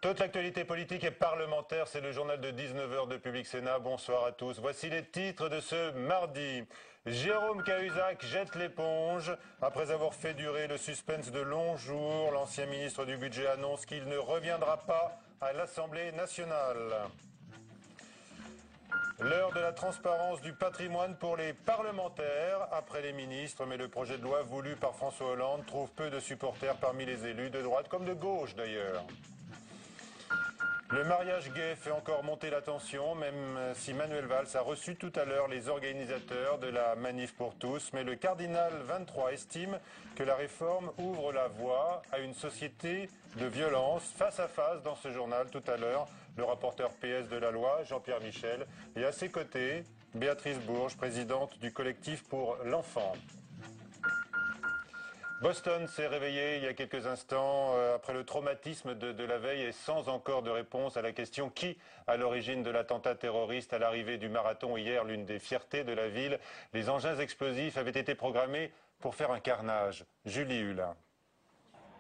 Toute l'actualité politique et parlementaire, c'est le journal de 19 h de Public Sénat. Bonsoir à tous. Voici les titres de ce mardi. Jérôme Cahuzac jette l'éponge. Après avoir fait durer le suspense de longs jours, l'ancien ministre du Budget annonce qu'il ne reviendra pas à l'Assemblée nationale. L'heure de la transparence du patrimoine pour les parlementaires, après les ministres, mais le projet de loi voulu par François Hollande trouve peu de supporters parmi les élus de droite comme de gauche d'ailleurs. Le mariage gay fait encore monter la tension, même si Manuel Valls a reçu tout à l'heure les organisateurs de la Manif pour tous. Mais le cardinal 23 estime que la réforme ouvre la voie à une société de violence. Face à face dans ce journal tout à l'heure, le rapporteur PS de la loi, Jean-Pierre Michel, et à ses côtés, Béatrice Bourges, présidente du collectif pour l'enfant. Boston s'est réveillé il y a quelques instants après le traumatisme de la veille et sans encore de réponse à la question qui à l'origine de l'attentat terroriste à l'arrivée du marathon hier, l'une des fiertés de la ville. Les engins explosifs avaient été programmés pour faire un carnage. Julie Hulin.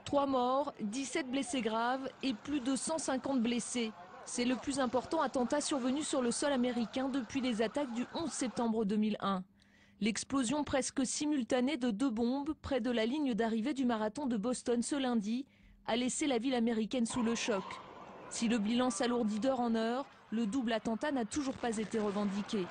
3 morts, 17 blessés graves et plus de 150 blessés. C'est le plus important attentat survenu sur le sol américain depuis les attaques du 11 septembre 2001. L'explosion presque simultanée de 2 bombes près de la ligne d'arrivée du marathon de Boston ce lundi a laissé la ville américaine sous le choc. Si le bilan s'alourdit d'heure en heure, le double attentat n'a toujours pas été revendiqué.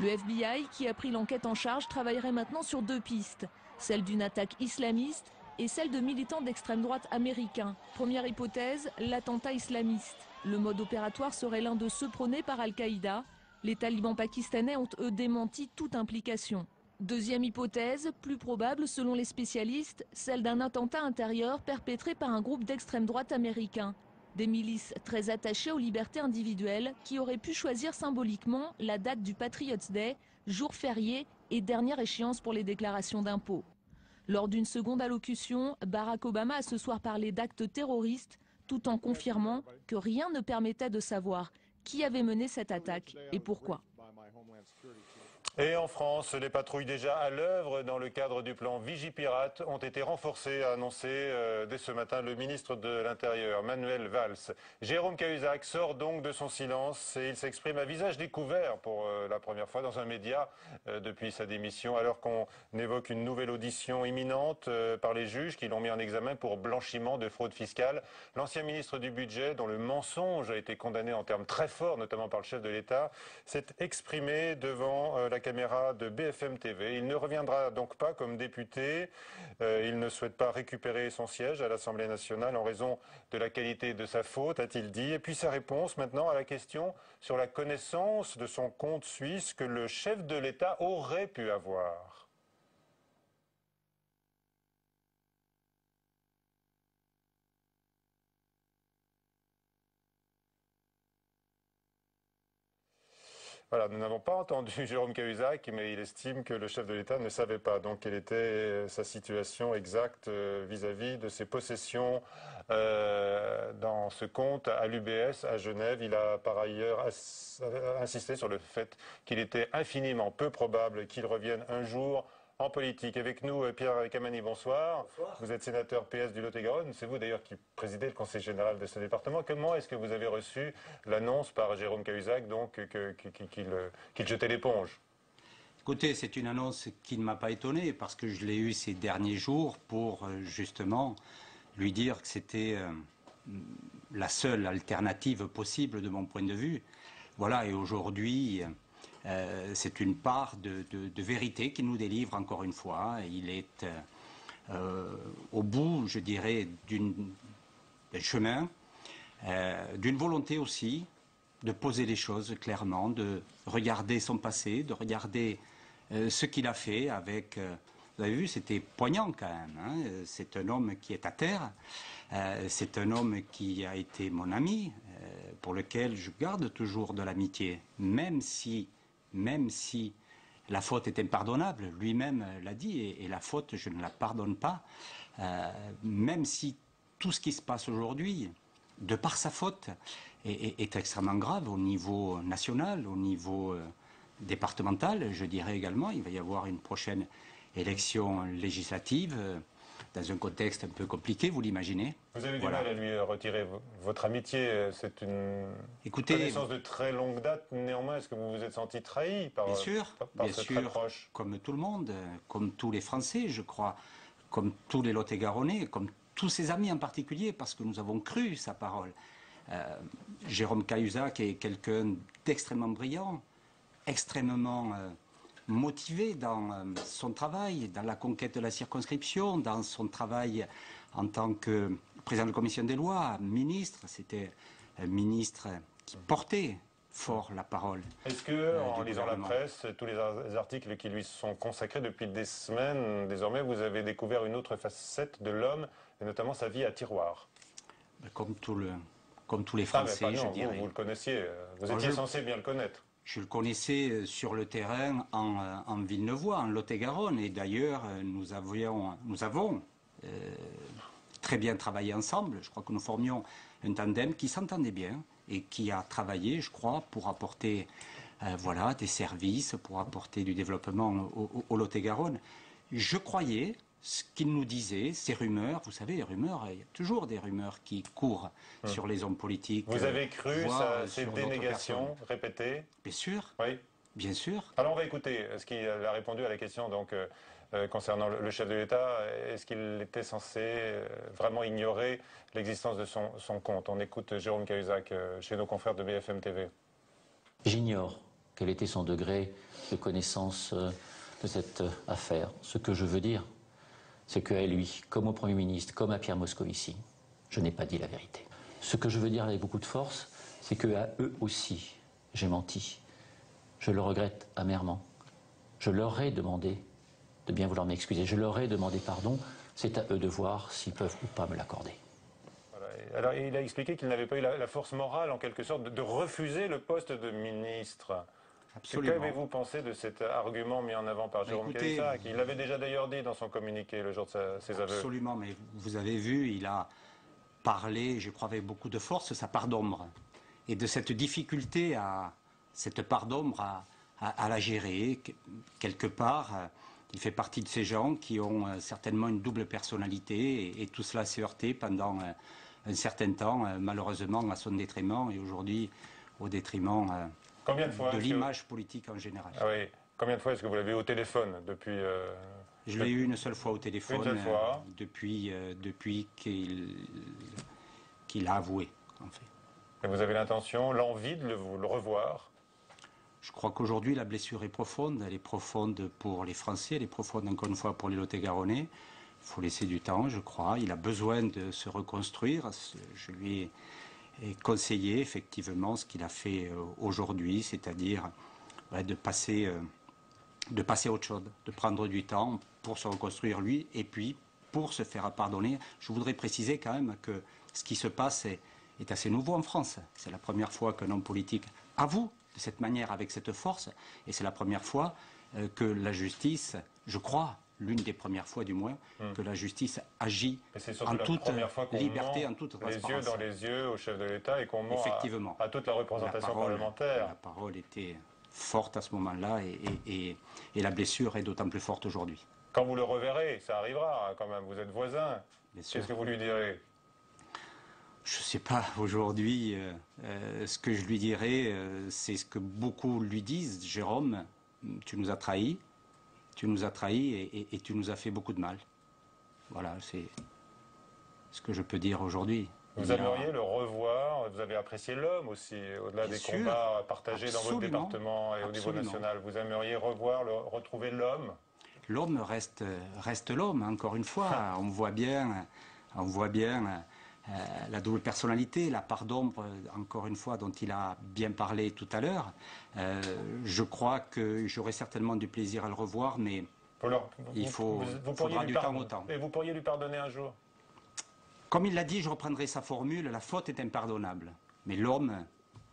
Le FBI, qui a pris l'enquête en charge, travaillerait maintenant sur 2 pistes, celle d'une attaque islamiste et celle de militants d'extrême droite américains. Première hypothèse, l'attentat islamiste. Le mode opératoire serait l'un de ceux prônés par Al-Qaïda. Les talibans pakistanais ont, eux, démenti toute implication. Deuxième hypothèse, plus probable selon les spécialistes, celle d'un attentat intérieur perpétré par un groupe d'extrême droite américain. Des milices très attachées aux libertés individuelles qui auraient pu choisir symboliquement la date du Patriots Day, jour férié et dernière échéance pour les déclarations d'impôts. Lors d'une seconde allocution, Barack Obama a ce soir parlé d'actes terroristes, tout en confirmant que rien ne permettait de savoir qui avait mené cette attaque et pourquoi. Et en France, les patrouilles déjà à l'œuvre dans le cadre du plan Vigipirate ont été renforcées, a annoncé dès ce matin le ministre de l'Intérieur, Manuel Valls. Jérôme Cahuzac sort donc de son silence et il s'exprime à visage découvert pour la première fois dans un média depuis sa démission, alors qu'on évoque une nouvelle audition imminente par les juges qui l'ont mis en examen pour blanchiment de fraude fiscale. L'ancien ministre du Budget, dont le mensonge a été condamné en termes très forts, notamment par le chef de l'État, s'est exprimé devant la caméra de BFM TV. Il ne reviendra donc pas comme député. Il ne souhaite pas récupérer son siège à l'Assemblée nationale en raison de la qualité de sa faute, a-t-il dit. Et puis sa réponse maintenant à la question sur la connaissance de son compte suisse que le chef de l'État aurait pu avoir. Voilà, nous n'avons pas entendu Jérôme Cahuzac, mais il estime que le chef de l'État ne savait pas donc quelle était sa situation exacte vis-à-vis de ses possessions dans ce compte à l'UBS à Genève. Il a par ailleurs insisté sur le fait qu'il était infiniment peu probable qu'il revienne un jour en politique. Avec nous, Pierre Kamani, bonsoir. Bonsoir. Vous êtes sénateur PS du Lot-et-Garonne. C'est vous d'ailleurs qui présidez le conseil général de ce département. Comment est-ce que vous avez reçu l'annonce par Jérôme Cahuzac donc qu'il jetait l'éponge? Écoutez, c'est une annonce qui ne m'a pas étonné parce que je l'ai eue ces derniers jours pour justement lui dire que c'était la seule alternative possible de mon point de vue. Voilà, et aujourd'hui, c'est une part de vérité qu'il nous délivre encore une fois. Il est au bout, je dirais, d'un chemin, d'une volonté aussi de poser les choses clairement, de regarder son passé, de regarder ce qu'il a fait avec... vous avez vu, c'était poignant quand même. Hein. C'est un homme qui est à terre. C'est un homme qui a été mon ami, pour lequel je garde toujours de l'amitié, même si la faute est impardonnable, lui-même l'a dit, et la faute, je ne la pardonne pas, même si tout ce qui se passe aujourd'hui, de par sa faute, est extrêmement grave au niveau national, au niveau départemental, je dirais également, il va y avoir une prochaine élection législative dans un contexte un peu compliqué, vous l'imaginez. Vous avez du mal à lui retirer votre amitié. C'est une connaissance de très longue date. Néanmoins, est-ce que vous vous êtes senti trahi par, bien ce sûr, très proche? comme tout le monde, comme tous les Français, je crois, comme tous les Lot-et-Garonnais, comme tous ses amis en particulier, parce que nous avons cru sa parole. Jérôme Cahuzac est quelqu'un d'extrêmement brillant, extrêmement motivé dans son travail, dans la conquête de la circonscription, dans son travail en tant que président de la commission des lois, ministre. C'était un ministre qui portait fort la parole. Est-ce que, en lisant la presse, tous les articles qui lui sont consacrés depuis des semaines, désormais, vous avez découvert une autre facette de l'homme, et notamment sa vie à tiroir? Comme tous les Français, je dirais. Vous le connaissiez, vous étiez censé bien le connaître. Je le connaissais sur le terrain en Villeneuvois, en Lot-et-Garonne, et d'ailleurs nous avons très bien travaillé ensemble. Je crois que nous formions un tandem qui s'entendait bien et qui a travaillé, je crois, pour apporter des services, pour apporter du développement au Lot-et-Garonne. Je croyais ce qu'il nous disait, ces rumeurs, vous savez, les rumeurs, il y a toujours des rumeurs qui courent sur les hommes politiques. Vous avez cru ces dénégations répétées? Bien sûr. Oui. Bien sûr. Alors on va écouter ce qu'il a répondu à la question donc, concernant le chef de l'État. Est-ce qu'il était censé vraiment ignorer l'existence de son compte? On écoute Jérôme Cahuzac chez nos confrères de BFM TV. J'ignore quel était son degré de connaissance de cette affaire. Ce que je veux dire, c'est qu'à lui, comme au Premier ministre, comme à Pierre Moscovici, je n'ai pas dit la vérité. Ce que je veux dire avec beaucoup de force, c'est qu'à eux aussi, j'ai menti. Je le regrette amèrement. Je leur ai demandé de bien vouloir m'excuser. Je leur ai demandé pardon. C'est à eux de voir s'ils peuvent ou pas me l'accorder. Voilà. Alors il a expliqué qu'il n'avait pas eu la force morale, en quelque sorte, de refuser le poste de ministre. Absolument. Qu'avez-vous pensé de cet argument mis en avant par Jérôme Cahuzac? Il l'avait déjà d'ailleurs dit dans son communiqué le jour de ses aveux. Absolument, mais vous avez vu, il a parlé, je crois, avec beaucoup de force, sa part d'ombre. Et de cette difficulté, cette part d'ombre, à la gérer. Quelque part, il fait partie de ces gens qui ont certainement une double personnalité, et tout cela s'est heurté pendant un certain temps, malheureusement, à son détriment, et aujourd'hui, au détriment de l'image politique en général. Ah oui. Combien de fois est-ce que vous l'avez eu au téléphone depuis Je l'ai eu une seule fois au téléphone. Une seule fois. Depuis qu'il a avoué, en fait. Et vous avez l'intention, l'envie de le revoir? Je crois qu'aujourd'hui, la blessure est profonde. Elle est profonde pour les Français, elle est profonde encore une fois pour les Lot-et-Garonnais. Il faut laisser du temps, je crois. Il a besoin de se reconstruire. Je lui ai conseillé effectivement ce qu'il a fait aujourd'hui, c'est-à-dire de passer à autre chose, de prendre du temps pour se reconstruire lui et puis pour se faire pardonner. Je voudrais préciser quand même que ce qui se passe est assez nouveau en France. C'est la première fois qu'un homme politique avoue de cette manière, avec cette force, et c'est la première fois que la justice, je crois, l'une des premières fois du moins, que la justice agit en toute liberté, en toute transparence. Les yeux dans les yeux au chef de l'État et qu'on ment à toute la représentation parlementaire. La parole était forte à ce moment-là et la blessure est d'autant plus forte aujourd'hui. Quand vous le reverrez, ça arrivera quand même, vous êtes voisins. Qu'est-ce que vous lui direz? Je ne sais pas, aujourd'hui, ce que je lui dirais, c'est ce que beaucoup lui disent. Jérôme, tu nous as trahis et tu nous as fait beaucoup de mal. Voilà, c'est ce que je peux dire aujourd'hui. Vous aimeriez le revoir, vous avez apprécié l'homme aussi, au-delà des combats partagés dans votre département et au niveau national. Vous aimeriez retrouver l'homme? L'homme reste l'homme, encore une fois. On voit bien la double personnalité, la part d'ombre, encore une fois, dont il a bien parlé tout à l'heure. Je crois que j'aurai certainement du plaisir à le revoir, mais il faudra du temps au temps. Et vous pourriez lui pardonner un jour? Comme il l'a dit, je reprendrai sa formule, la faute est impardonnable. Mais l'homme,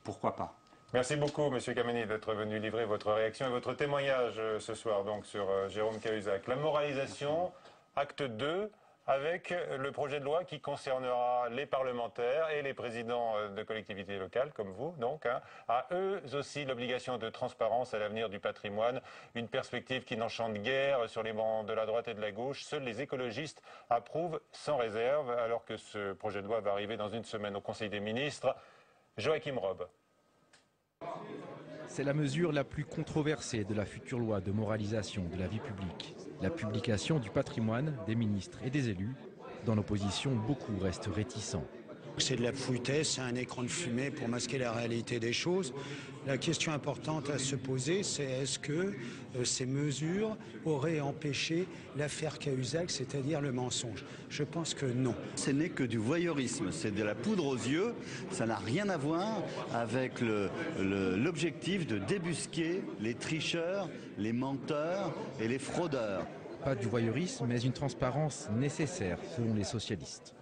pourquoi pas? Merci beaucoup, M. Kameni, d'être venu livrer votre réaction et votre témoignage ce soir donc, sur Jérôme Cahuzac. La moralisation, acte 2, avec le projet de loi qui concernera les parlementaires et les présidents de collectivités locales, comme vous, donc, à eux aussi l'obligation de transparence à l'avenir du patrimoine, une perspective qui n'enchante guère sur les bancs de la droite et de la gauche. Seuls les écologistes approuvent sans réserve, alors que ce projet de loi va arriver dans une semaine au Conseil des ministres. Joachim Rob. C'est la mesure la plus controversée de la future loi de moralisation de la vie publique. La publication du patrimoine des ministres et des élus. Dans l'opposition, beaucoup restent réticents. C'est de la foutaise, c'est un écran de fumée pour masquer la réalité des choses. La question importante à se poser, c'est est-ce que ces mesures auraient empêché l'affaire Cahuzac, c'est-à-dire le mensonge? Je pense que non. Ce n'est que du voyeurisme, c'est de la poudre aux yeux, ça n'a rien à voir avec l'objectif de débusquer les tricheurs, les menteurs et les fraudeurs. Pas du voyeurisme, mais une transparence nécessaire, selon les socialistes.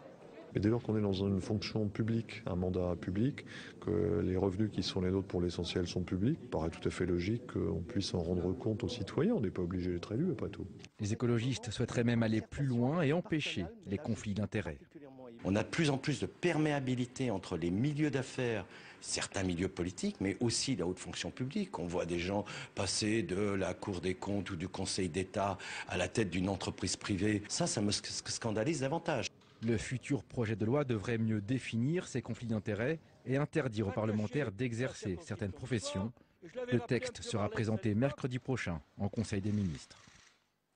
Mais dès lors qu'on est dans une fonction publique, un mandat public, que les revenus qui sont les nôtres pour l'essentiel sont publics, il paraît tout à fait logique qu'on puisse en rendre compte aux citoyens. On n'est pas obligé d'être élu, après tout. Les écologistes souhaiteraient même aller plus loin et empêcher les conflits d'intérêts. On a de plus en plus de perméabilité entre les milieux d'affaires, certains milieux politiques, mais aussi la haute fonction publique. On voit des gens passer de la Cour des comptes ou du Conseil d'État à la tête d'une entreprise privée. Ça me scandalise davantage. Le futur projet de loi devrait mieux définir ces conflits d'intérêts et interdire aux parlementaires d'exercer certaines professions. Le texte sera présenté mercredi prochain en Conseil des ministres.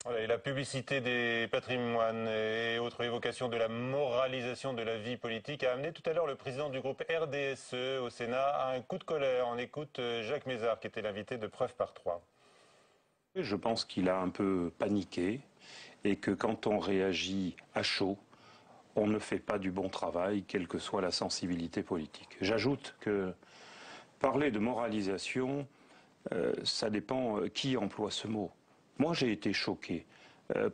Voilà, et la publicité des patrimoines et autres évocations de la moralisation de la vie politique a amené tout à l'heure le président du groupe RDSE au Sénat à un coup de colère. On écoute Jacques Mézard qui était l'invité de Preuve par 3. Je pense qu'il a un peu paniqué et que quand on réagit à chaud, on ne fait pas du bon travail, quelle que soit la sensibilité politique. J'ajoute que parler de moralisation, ça dépend qui emploie ce mot. Moi, j'ai été choqué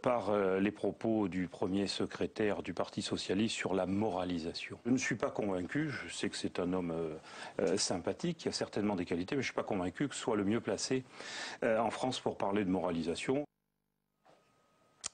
par les propos du premier secrétaire du Parti socialiste sur la moralisation. Je ne suis pas convaincu, je sais que c'est un homme sympathique, qui a certainement des qualités, mais je ne suis pas convaincu que ce soit le mieux placé en France pour parler de moralisation.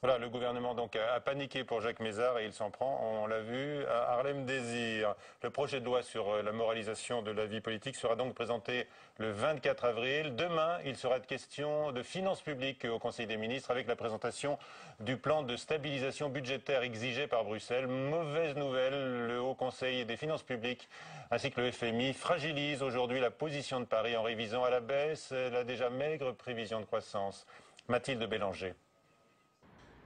Voilà, le gouvernement donc a paniqué pour Jacques Mézard et il s'en prend, on l'a vu, à Harlem Désir. Le projet de loi sur la moralisation de la vie politique sera donc présenté le 24 avril. Demain, il sera question de finances publiques au Conseil des ministres avec la présentation du plan de stabilisation budgétaire exigé par Bruxelles. Mauvaise nouvelle, le Haut Conseil des finances publiques ainsi que le FMI fragilisent aujourd'hui la position de Paris en révisant à la baisse la déjà maigre prévision de croissance. Mathilde Bélanger.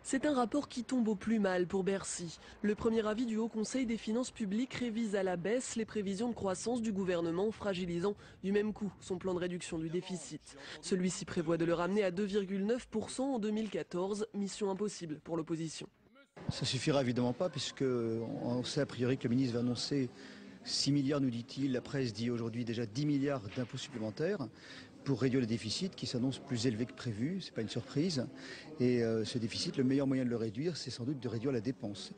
C'est un rapport qui tombe au plus mal pour Bercy. Le premier avis du Haut Conseil des finances publiques révise à la baisse les prévisions de croissance du gouvernement, fragilisant du même coup son plan de réduction du déficit. Celui-ci prévoit de le ramener à 2,9% en 2014, mission impossible pour l'opposition. Ça suffira évidemment pas puisqu'on sait a priori que le ministre va annoncer 6 milliards, nous dit-il. La presse dit aujourd'hui déjà 10 milliards d'impôts supplémentaires pour réduire le déficit qui s'annonce plus élevé que prévu, c'est pas une surprise. Et ce déficit, le meilleur moyen de le réduire, c'est sans doute de réduire la dépense.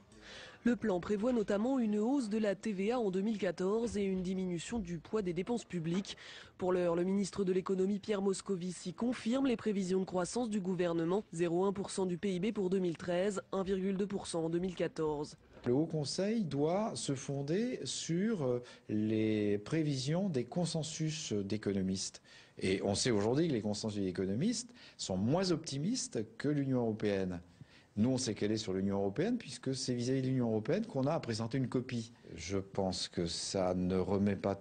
Le plan prévoit notamment une hausse de la TVA en 2014 et une diminution du poids des dépenses publiques. Pour l'heure, le ministre de l'économie Pierre Moscovici confirme les prévisions de croissance du gouvernement. 0,1% du PIB pour 2013, 1,2% en 2014. Le Haut Conseil doit se fonder sur les prévisions des consensus d'économistes. Et on sait aujourd'hui que les consensus d'économistes sont moins optimistes que l'Union européenne. Nous, on sait qu'elle est sur l'Union européenne, puisque c'est vis-à-vis de l'Union européenne qu'on a à présenter une copie. Je pense que ça ne remet pas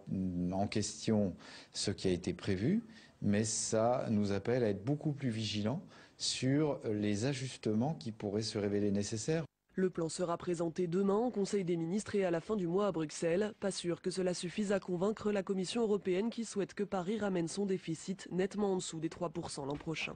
en question ce qui a été prévu, mais ça nous appelle à être beaucoup plus vigilants sur les ajustements qui pourraient se révéler nécessaires. Le plan sera présenté demain au Conseil des ministres et à la fin du mois à Bruxelles. Pas sûr que cela suffise à convaincre la Commission européenne qui souhaite que Paris ramène son déficit nettement en dessous des 3% l'an prochain.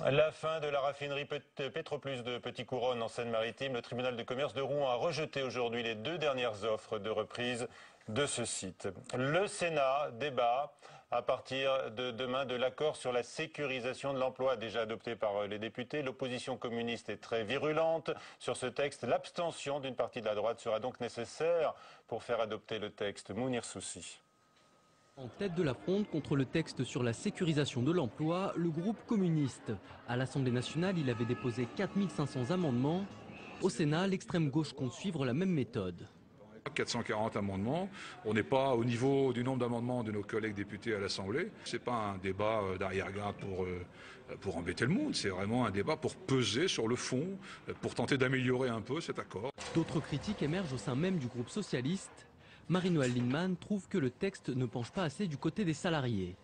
La fin de la raffinerie Petroplus de Petit-Couronne en Seine-Maritime. Le tribunal de commerce de Rouen a rejeté aujourd'hui les 2 dernières offres de reprise de ce site. Le Sénat débat à partir de demain de l'accord sur la sécurisation de l'emploi déjà adopté par les députés. L'opposition communiste est très virulente sur ce texte. L'abstention d'une partie de la droite sera donc nécessaire pour faire adopter le texte. Mounir Soussi. En tête de la fronde contre le texte sur la sécurisation de l'emploi, le groupe communiste. À l'Assemblée nationale, il avait déposé 4500 amendements. Au Sénat, l'extrême gauche compte suivre la même méthode. 440 amendements. On n'est pas au niveau du nombre d'amendements de nos collègues députés à l'Assemblée. Ce n'est pas un débat d'arrière-garde pour embêter le monde. C'est vraiment un débat pour peser sur le fond, pour tenter d'améliorer un peu cet accord. D'autres critiques émergent au sein même du groupe socialiste. Marie-Noëlle Lienemann trouve que le texte ne penche pas assez du côté des salariés.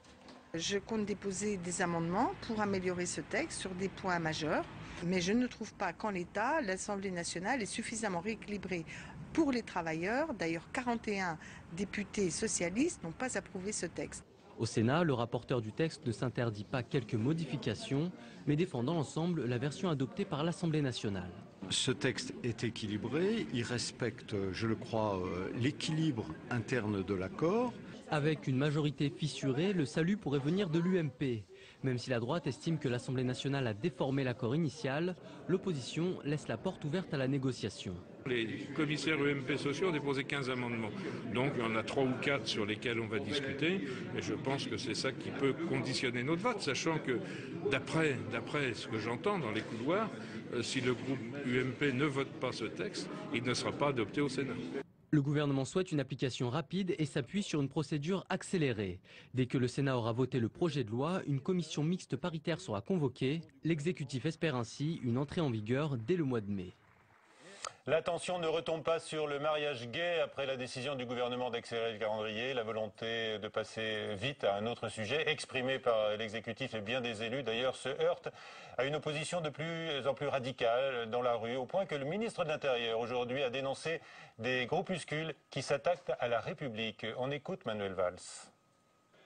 Je compte déposer des amendements pour améliorer ce texte sur des points majeurs. Mais je ne trouve pas qu'en l'état, l'Assemblée nationale est suffisamment rééquilibrée pour les travailleurs. D'ailleurs, 41 députés socialistes n'ont pas approuvé ce texte. Au Sénat, le rapporteur du texte ne s'interdit pas quelques modifications, mais défend dans l'ensemble la version adoptée par l'Assemblée nationale. Ce texte est équilibré, il respecte, je le crois, l'équilibre interne de l'accord. Avec une majorité fissurée, le salut pourrait venir de l'UMP. Même si la droite estime que l'Assemblée nationale a déformé l'accord initial, l'opposition laisse la porte ouverte à la négociation. Les commissaires UMP sociaux ont déposé 15 amendements. Donc il y en a 3 ou 4 sur lesquels on va discuter. Et je pense que c'est ça qui peut conditionner notre vote, sachant que d'après ce que j'entends dans les couloirs, si le groupe UMP ne vote pas ce texte, il ne sera pas adopté au Sénat. Le gouvernement souhaite une application rapide et s'appuie sur une procédure accélérée. Dès que le Sénat aura voté le projet de loi, une commission mixte paritaire sera convoquée. L'exécutif espère ainsi une entrée en vigueur dès le mois de mai. L'attention ne retombe pas sur le mariage gay après la décision du gouvernement d'accélérer le calendrier. La volonté de passer vite à un autre sujet, exprimée par l'exécutif et bien des élus d'ailleurs, se heurte à une opposition de plus en plus radicale dans la rue, au point que le ministre de l'Intérieur aujourd'hui a dénoncé des groupuscules qui s'attaquent à la République. On écoute Manuel Valls.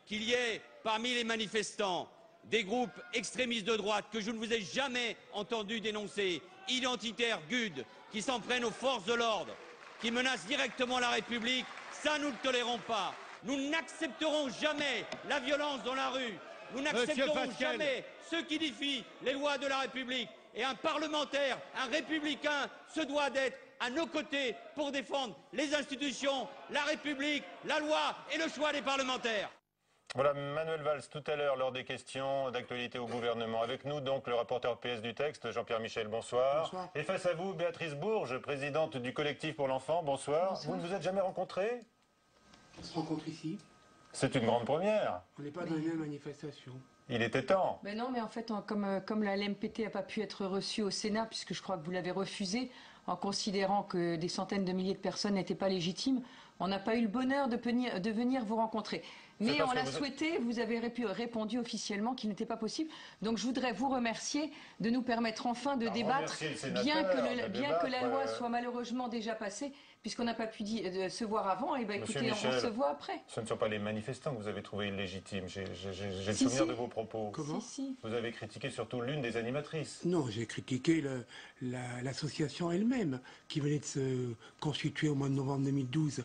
Qu'il y ait parmi les manifestants des groupes extrémistes de droite que je ne vous ai jamais entendu dénoncer, identitaires, GUD, qui s'en prennent aux forces de l'ordre, qui menacent directement la République, ça nous ne le tolérons pas. Nous n'accepterons jamais la violence dans la rue. Nous n'accepterons jamais ceux qui défient les lois de la République. Et un parlementaire, un républicain, se doit d'être à nos côtés pour défendre les institutions, la République, la loi et le choix des parlementaires. Voilà, Manuel Valls, tout à l'heure, lors des questions d'actualité au gouvernement. Avec nous, donc, le rapporteur PS du texte, Jean-Pierre Michel, bonsoir. Bonsoir. Et face à vous, Béatrice Bourges, présidente du collectif pour l'enfant, bonsoir. Bonsoir. Vous ne vous êtes jamais rencontrés? On se rencontre ici. C'est une grande première. On n'est pas dans les mêmes manifestations. Il était temps. Ben non, mais en fait, comme la LMPT n'a pas pu être reçue au Sénat, puisque je crois que vous l'avez refusée, en considérant que des centaines de milliers de personnes n'étaient pas légitimes, on n'a pas eu le bonheur de venir vous rencontrer. Mais on l'a souhaité, vous avez répondu officiellement qu'il n'était pas possible. Donc je voudrais vous remercier de nous permettre enfin de débattre, bien que la loi soit malheureusement déjà passée, puisqu'on n'a pas pu se voir avant. Et ben écoutez, Michel, on se voit après. Ce ne sont pas les manifestants que vous avez trouvés illégitimes. J'ai le souvenir de vos propos. Comment ? Vous avez critiqué surtout l'une des animatrices. Non, j'ai critiqué l'association elle-même, qui venait de se constituer au mois de novembre 2012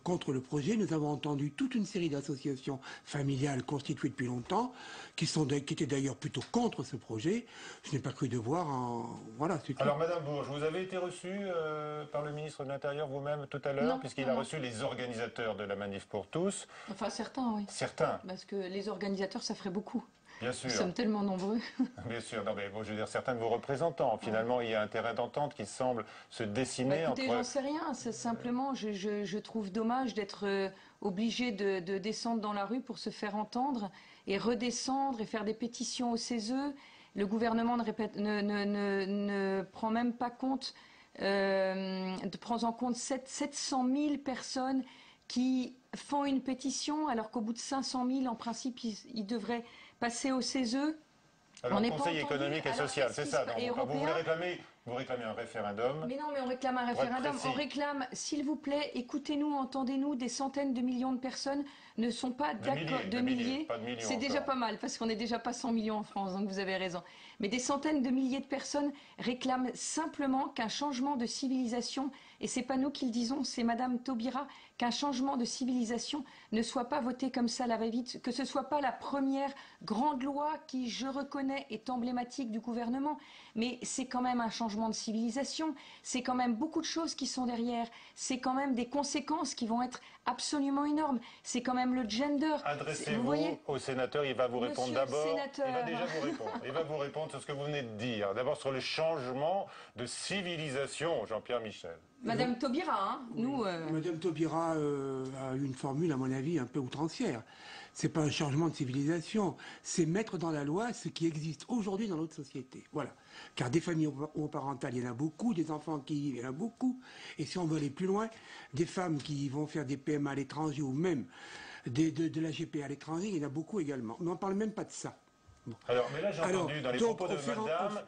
contre le projet. Nous avons entendu toute une série d'associations familiales constituées depuis longtemps, qui étaient d'ailleurs plutôt contre ce projet. Je n'ai pas cru devoir Voilà, c'est tout. Alors, Madame Bourges, vous avez été reçue par le ministre de l'Intérieur vous-même tout à l'heure, puisqu'il a reçu les organisateurs de la Manif pour tous. Enfin, certains, oui. Certains. Parce que les organisateurs, ça ferait beaucoup. Bien sûr. Nous sommes tellement nombreux. Bien sûr. Non, mais bon, je veux dire, certains de vos représentants. Finalement, il y a un terrain d'entente qui semble se dessiner écoutez, j'en sais rien. Simplement, je trouve dommage d'être obligé de descendre dans la rue pour se faire entendre et redescendre et faire des pétitions au CESE. Le gouvernement ne prend même pas compte, prend en compte 700 000 personnes qui font une pétition, alors qu'au bout de 500 000, en principe, ils devraient passer au CESE. Alors, le Conseil économique et social, c'est ça. Donc, vous réclamez un référendum. Mais non, mais on réclame un référendum. On réclame, s'il vous plaît, écoutez-nous, entendez-nous, des centaines de millions de personnes ne sont pas d'accord. De milliers. C'est déjà pas mal, parce qu'on n'est déjà pas 100 millions en France, donc vous avez raison. Mais des centaines de milliers de personnes réclament simplement qu'un changement de civilisation et c'est pas nous qui le disons, c'est Madame Taubira, qu'un changement de civilisation ne soit pas voté comme ça à la va-vite, que ce soit pas la première grande loi qui, je reconnais, est emblématique du gouvernement, mais c'est quand même un changement de civilisation, c'est quand même beaucoup de choses qui sont derrière, c'est quand même des conséquences qui vont être absolument énormes, c'est quand même le gender. Adressez-vous au sénateur, il va vous répondre d'abord. Il va déjà vous répondre. Il va vous répondre sur ce que vous venez de dire. D'abord sur le changement de civilisation, Jean-Pierre Michel. Madame Taubira, hein, nous... Madame Taubira a une formule, à mon avis, un peu outrancière. C'est pas un changement de civilisation, c'est mettre dans la loi ce qui existe aujourd'hui dans notre société. Voilà. Car des familles homoparentales, il y en a beaucoup, des enfants qui vivent, il y en a beaucoup. Et si on veut aller plus loin, des femmes qui vont faire des PMA à l'étranger ou même de la GPA à l'étranger, il y en a beaucoup également. Mais on ne parle même pas de ça. Bon. Alors, mais là, j'ai entendu dans les propos de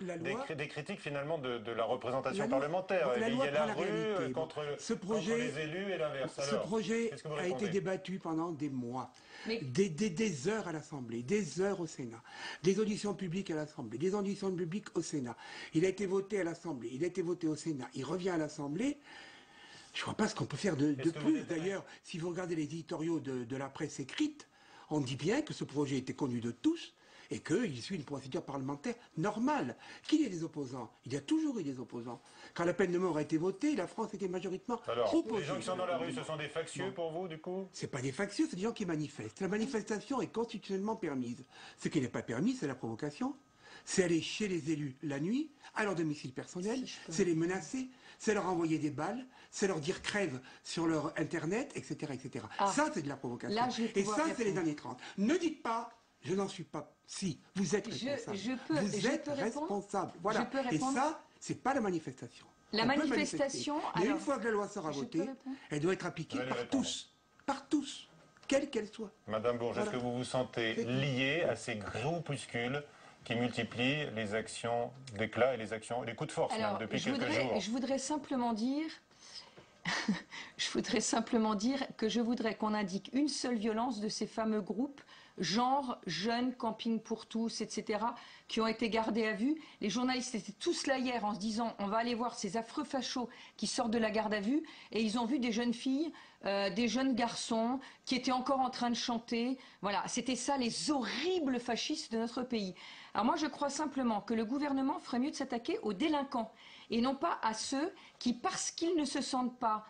madame des critiques finalement de la représentation parlementaire. Il y a la rue contre les élus et l'inverse. Ce projet a été débattu pendant des mois, des heures à l'Assemblée, des heures au Sénat, des auditions publiques à l'Assemblée, des auditions publiques au Sénat. Il a été voté à l'Assemblée, il a été voté au Sénat, il revient à l'Assemblée. Je ne vois pas ce qu'on peut faire de plus. D'ailleurs, si vous regardez les éditoriaux de la presse écrite, on dit bien que ce projet était connu de tous, et qu'il suit une procédure parlementaire normale. Qu'il y ait des opposants, il y a toujours eu des opposants. Quand la peine de mort a été votée, la France était majoritairement opposée. Les gens qui sont dans la rue, ce sont des factieux pour vous, du coup? C'est pas des factieux, c'est des gens qui manifestent. La manifestation est constitutionnellement permise. Ce qui n'est pas permis, c'est la provocation. C'est aller chez les élus la nuit, à leur domicile personnel, c'est les menacer, c'est leur envoyer des balles, c'est leur dire crève sur leur internet, etc. etc. Ça, c'est de la provocation. Là, et ça, c'est les années 30. Ne dites pas... Je n'en suis pas. Si, vous êtes responsable. Vous êtes responsable. Voilà. Et ça, c'est pas la manifestation. La manifestation. Mais une fois que la loi sera votée, elle doit être appliquée par tous. Par tous. Quelle qu'elle soit. Madame Bourges, est-ce que vous vous sentez liée à ces groupuscules qui multiplient les actions d'éclat et les coups de force même, depuis quelques jours? Je voudrais simplement dire. Que je voudrais qu'on indique une seule violence de ces fameux groupes, genre, jeunes, camping pour tous, etc., qui ont été gardés à vue. Les journalistes étaient tous là hier en se disant on va aller voir ces affreux fachos qui sortent de la garde à vue, et ils ont vu des jeunes filles, des jeunes garçons qui étaient encore en train de chanter. Voilà, c'était ça les horribles fascistes de notre pays. Alors moi je crois simplement que le gouvernement ferait mieux de s'attaquer aux délinquants et non pas à ceux qui, parce qu'ils ne se sentent pas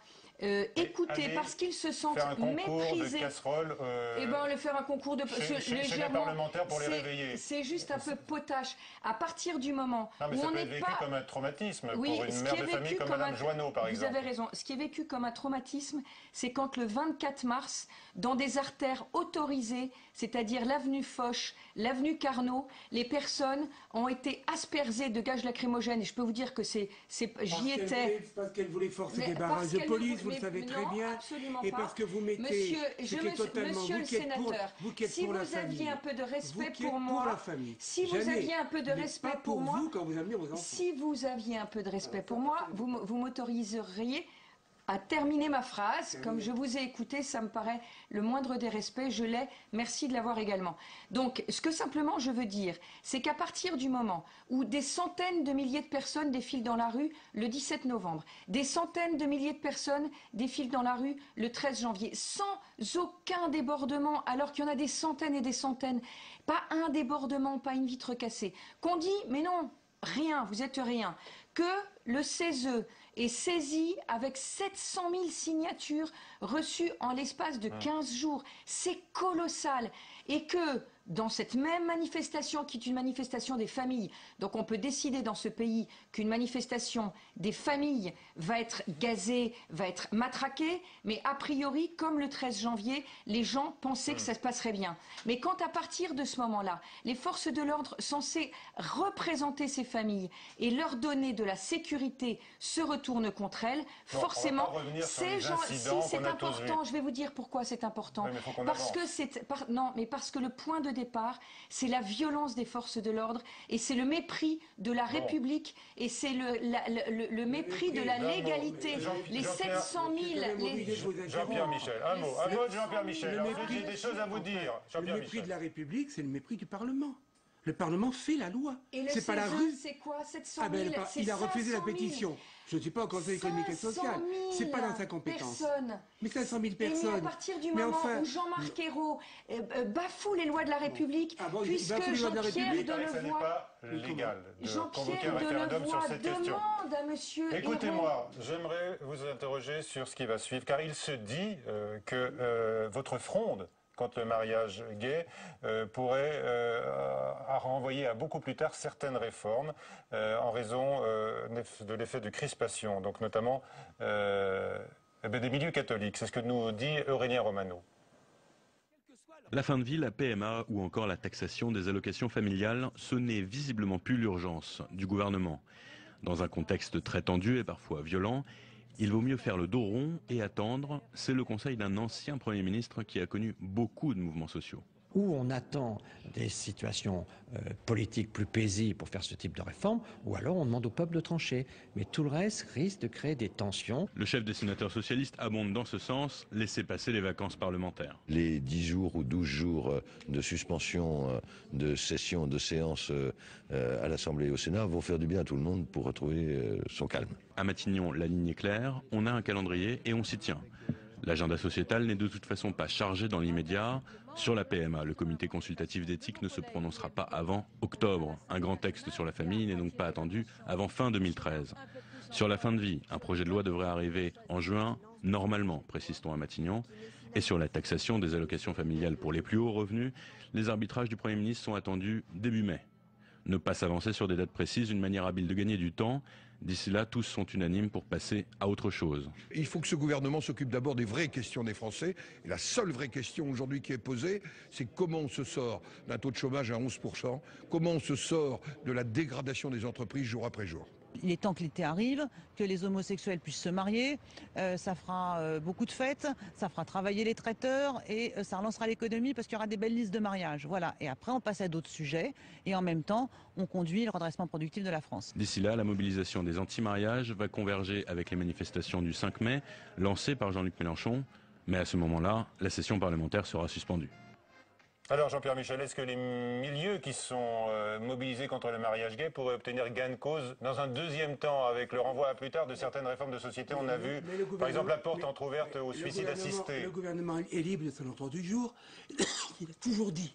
écoutés, parce qu'ils se sentent méprisés. De casserole, et ben le faire un concours de chez les parlementaires pour les réveiller. C'est juste un peu potache. À partir du moment où on n'est pas... Ça peut être vécu comme un traumatisme pour une mère de famille comme Madame Joanneau, par exemple. Vous avez raison. Ce qui est vécu comme un traumatisme, c'est quand le 24 mars, dans des artères autorisées, c'est-à-dire l'avenue Foch, l'avenue Carnot, les personnes ont été aspergées de gaz lacrymogènes. Et je peux vous dire que j'y étais. Parce qu'elles voulaient forcer des barrages de police, vous le savez très bien. Et parce que vous mettez Monsieur le sénateur, si vous aviez un peu de respect pour moi, si vous aviez un peu de respect pour moi, si vous aviez un peu de respect pour moi, vous m'autoriseriez à terminer ma phrase. Comme je vous ai écouté, ça me paraît le moindre des respects, je l'ai, merci de l'avoir également. Donc, ce que simplement je veux dire, c'est qu'à partir du moment où des centaines de milliers de personnes défilent dans la rue le 17 novembre, des centaines de milliers de personnes défilent dans la rue le 13 janvier, sans aucun débordement, alors qu'il y en a des centaines et des centaines, pas un débordement, pas une vitre cassée, qu'on dit, mais non, rien, vous êtes rien, que le CESE est saisi avec 700 000 signatures reçues en l'espace de 15 jours. C'est colossal. Et que dans cette même manifestation, qui est une manifestation des familles, donc on peut décider dans ce pays qu'une manifestation des familles va être gazée, va être matraquée, mais a priori, comme le 13 janvier, les gens pensaient que ça se passerait bien. Mais quand à partir de ce moment-là, les forces de l'ordre censées représenter ces familles et leur donner de la sécurité se retournent contre elles, forcément, ces gens, si c'est important, je vais vous dire pourquoi c'est important. Oui, parce que le point de départ, c'est la violence des forces de l'ordre et c'est le mépris de la République et c'est le mépris de la légalité. Les 700 000... Jean-Pierre Michel, un mot de Jean-Pierre Michel. Ensuite, j'ai des choses à vous dire. Le mépris de la République, c'est le mépris du Parlement. Le Parlement fait la loi. Et le c'est pas la CESE, rue. c'est quoi? 700 000, Il a refusé la 500 000. pétition. Je ne suis pas au Conseil économique et social. C'est pas dans sa compétence. Personnes. Mais 500 000 personnes. Et mais à partir du moment où Jean-Marc Ayrault bafoue les lois de la République, puisque Jean-Pierre Delevoye demande à monsieur Écoutez-moi, j'aimerais vous interroger sur ce qui va suivre, car il se dit que votre fronde contre le mariage gay pourrait renvoyer à beaucoup plus tard certaines réformes en raison de l'effet de crispation, donc notamment des milieux catholiques. C'est ce que nous dit Aurélien Romano. La fin de vie, la PMA ou encore la taxation des allocations familiales, ce n'est visiblement plus l'urgence du gouvernement. Dans un contexte très tendu et parfois violent, il vaut mieux faire le dos rond et attendre. C'est le conseil d'un ancien Premier ministre qui a connu beaucoup de mouvements sociaux. Ou on attend des situations politiques plus paisibles pour faire ce type de réforme, ou alors on demande au peuple de trancher. Mais tout le reste risque de créer des tensions. Le chef des sénateurs socialistes abonde dans ce sens, laisser passer les vacances parlementaires. Les 10 jours ou 12 jours de suspension de session, de séance à l'Assemblée et au Sénat vont faire du bien à tout le monde pour retrouver son calme. À Matignon, la ligne est claire, on a un calendrier et on s'y tient. L'agenda sociétal n'est de toute façon pas chargé dans l'immédiat. Sur la PMA, le comité consultatif d'éthique ne se prononcera pas avant octobre. Un grand texte sur la famille n'est donc pas attendu avant fin 2013. Sur la fin de vie, un projet de loi devrait arriver en juin, normalement, précise-t-on à Matignon. Et sur la taxation des allocations familiales pour les plus hauts revenus, les arbitrages du Premier ministre sont attendus début mai. Ne pas s'avancer sur des dates précises, une manière habile de gagner du temps. D'ici là, tous sont unanimes pour passer à autre chose. Il faut que ce gouvernement s'occupe d'abord des vraies questions des Français. Et la seule vraie question aujourd'hui qui est posée, c'est comment on se sort d'un taux de chômage à 11%, comment on se sort de la dégradation des entreprises jour après jour. Il est temps que l'été arrive, que les homosexuels puissent se marier, ça fera beaucoup de fêtes, ça fera travailler les traiteurs et ça relancera l'économie parce qu'il y aura des belles listes de mariage. Voilà. Et après on passe à d'autres sujets et en même temps on conduit le redressement productif de la France. D'ici là, la mobilisation des anti-mariages va converger avec les manifestations du 5 mai lancées par Jean-Luc Mélenchon. Mais à ce moment-là, la session parlementaire sera suspendue. Alors Jean-Pierre Michel, est-ce que les milieux qui sont mobilisés contre le mariage gay pourraient obtenir gain de cause dans un deuxième temps avec le renvoi à plus tard de certaines réformes de société? On a vu par exemple la porte entrouverte au suicide assisté. Le gouvernement est libre de son ordre du jour. Il a toujours dit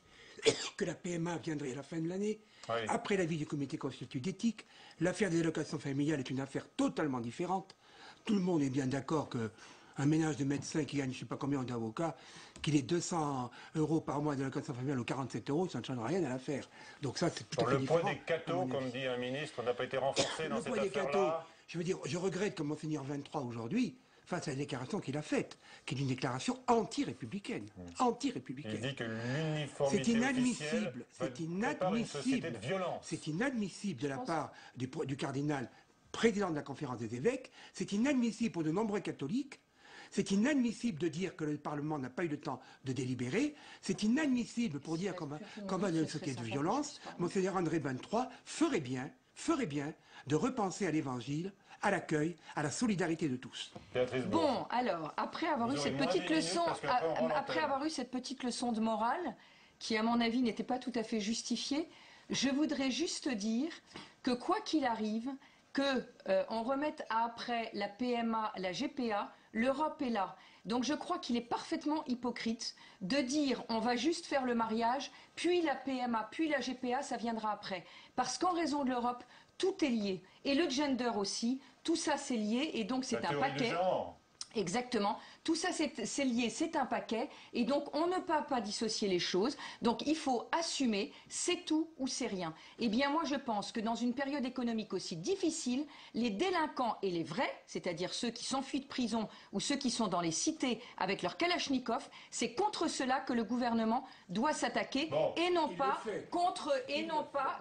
que la PMA viendrait à la fin de l'année. Oui. Après l'avis du comité consultatif d'éthique, l'affaire des allocations familiales est une affaire totalement différente. Tout le monde est bien d'accord que un ménage de médecin qui gagne je ne sais pas combien d'avocats, qu'il ait 200 € par mois d'allocation familiale ou 47 €, ça ne change rien à l'affaire. Donc ça, c'est tout à fait différent. Le poids des cathos, comme dit un ministre, n'a pas été renforcé dans cette affaire-là. Je veux dire, je regrette que Monseigneur 23 aujourd'hui, face à la déclaration qu'il a faite, qui est une déclaration anti-républicaine. Anti-républicaine. Il dit que l'uniformité c'est inadmissible. C'est inadmissible. C'est inadmissible de la part du cardinal président de la conférence des évêques. C'est inadmissible pour de nombreux catholiques. C'est inadmissible de dire que le Parlement n'a pas eu le temps de délibérer. C'est inadmissible pour dire qu'on va dans une société de violence. Monseigneur André 23 ferait bien de repenser à l'Évangile, à l'accueil, à la solidarité de tous. Bon, alors, après avoir eu cette petite leçon de morale, qui à mon avis n'était pas tout à fait justifiée, je voudrais juste dire que quoi qu'il arrive, qu'on remette après la PMA, la GPA, l'Europe est là. Donc je crois qu'il est parfaitement hypocrite de dire on va juste faire le mariage, puis la PMA, puis la GPA, ça viendra après. Parce qu'en raison de l'Europe, tout est lié. Et le gender aussi, tout ça c'est lié et donc c'est un paquet. Exactement. Tout ça, c'est lié, c'est un paquet. Et donc, on ne peut pas dissocier les choses. Donc, il faut assumer, c'est tout ou c'est rien. Eh bien, moi, je pense que dans une période économique aussi difficile, les délinquants et les vrais, c'est-à-dire ceux qui s'enfuient de prison ou ceux qui sont dans les cités avec leur kalachnikov, c'est contre cela que le gouvernement doit s'attaquer et non pas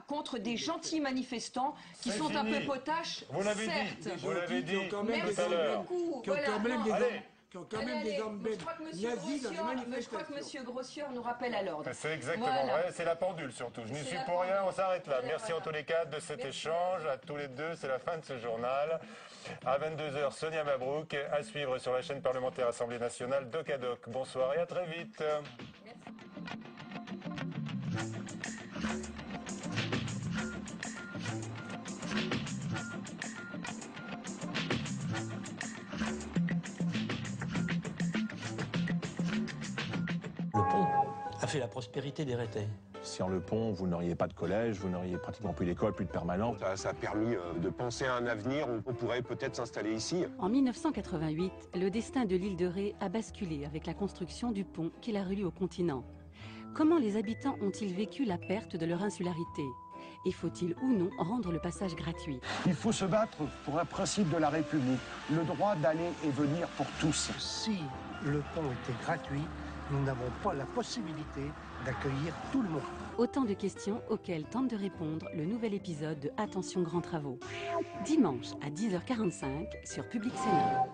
contre des gentils manifestants qui sont un peu potaches, certes. Vous l'avez dit. Merci beaucoup. Qui ont quand même des hommes nazis dans les manifestations. Je crois que M. Grossieur nous rappelle à l'ordre. C'est exactement vrai, c'est la pendule surtout. Je n'y suis pour rien, on s'arrête là. Merci en tous les cas de cet échange, à tous les deux, c'est la fin de ce journal. À 22h, Sonia Mabrouk, à suivre sur la chaîne parlementaire Assemblée nationale, Doc à Doc. Bonsoir et à très vite. Merci. Le pont a fait la prospérité des Rétais. Sans le pont, vous n'auriez pas de collège, vous n'auriez pratiquement plus d'école, plus de permanent. Ça a permis de penser à un avenir où on pourrait peut-être s'installer ici. En 1988, le destin de l'île de Ré a basculé avec la construction du pont qui la relie au continent. Comment les habitants ont-ils vécu la perte de leur insularité? Et faut-il ou non rendre le passage gratuit? Il faut se battre pour un principe de la République, le droit d'aller et venir pour tous. Si le pont était gratuit, nous n'avons pas la possibilité d'accueillir tout le monde. Autant de questions auxquelles tente de répondre le nouvel épisode de Attention Grands Travaux. Dimanche à 10h45 sur Public Sénat.